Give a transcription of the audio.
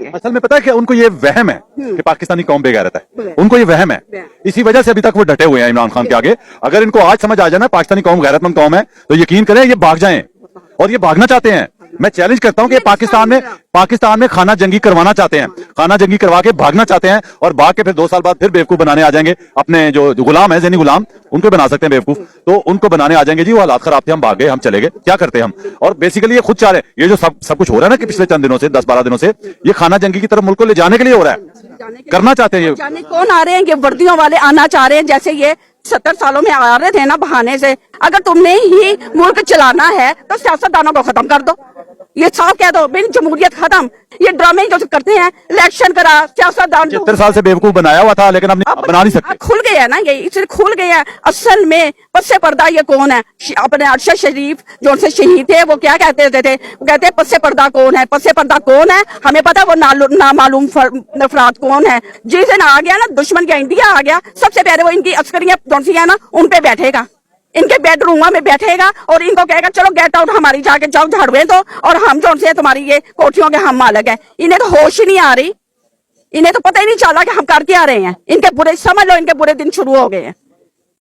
है। असल में पता है कि उनको ये वहम है कि पाकिस्तानी कौम बेगैरत है, उनको ये वहम है, इसी वजह से अभी तक वो डटे हुए हैं इमरान खान के आगे। अगर इनको आज समझ आ जाए ना पाकिस्तानी कौम गैरतमंद कौम है, तो यकीन करें ये भाग जाएं, और ये भागना चाहते हैं। मैं चैलेंज करता हूं कि पाकिस्तान में खाना जंगी करवाना चाहते हैं, खाना जंगी करवा के भागना चाहते हैं, और भाग के फिर 2 साल बाद फिर बेवकूफ बनाने आ जाएंगे। अपने जो गुलाम है, ज़हनी गुलाम, उनको बना सकते हैं बेवकूफ, तो उनको बनाने आ जाएंगे जी वो हालात खराब थे, हम भाग गए, हम चले गए, क्या करते हम। और बेसिकली ये खुद चाह रहे हैं, ये जो सब कुछ हो रहा है ना कि पिछले चंद दिनों से 10-12 दिनों से, ये खाना जंगी की तरफ मुल्क को ले जाने के लिए हो रहा है, करना चाहते हैं ये। जाने कौन आ रहे हैं, ये वर्दियों वाले आना चाह रहे हैं, जैसे ये 70 सालों में आ रहे थे ना बहाने से। अगर तुमने ही मुल्क चलाना है तो सियासतदानों को खत्म कर दो, ये साफ कह दो, बिन जमहूरियत खत्म। ये ड्रामे जो करते हैं, इलेक्शन करा, सियासतदान 70 साल से बेवकूफ बनाया हुआ था, लेकिन अब बना नहीं सकते। खुल गया ना, ये इसलिए खुल गया। असल में पस्से पर्दा ये कौन है? अपने अरशद शरीफ जो उनसे शहीद थे, वो क्या कहते थे? वो कहते हैं पस्से पर्दा कौन है, पस्से पर्दा कौन है? हमें पता वो नामालूम अफराद कौन है। जिस दिन आ गया ना दुश्मन का इंडिया आ गया, सबसे पहले वो इनकी अस्करियां जो सी है ना उन पे बैठेगा, इनके बेडरूम में बैठेगा और इनको कहेगा चलो गेट आउट, हमारी जाके जाओ झाड़ुए दो, और हम जो से तुम्हारी ये कोठियों के हम मालिक हैं। इन्हें तो होश ही नहीं आ रही, इन्हें तो पता ही नहीं चला कि हम कर क्या रहे हैं। इनके बुरे समझ लो, इनके बुरे दिन शुरू हो गए हैं।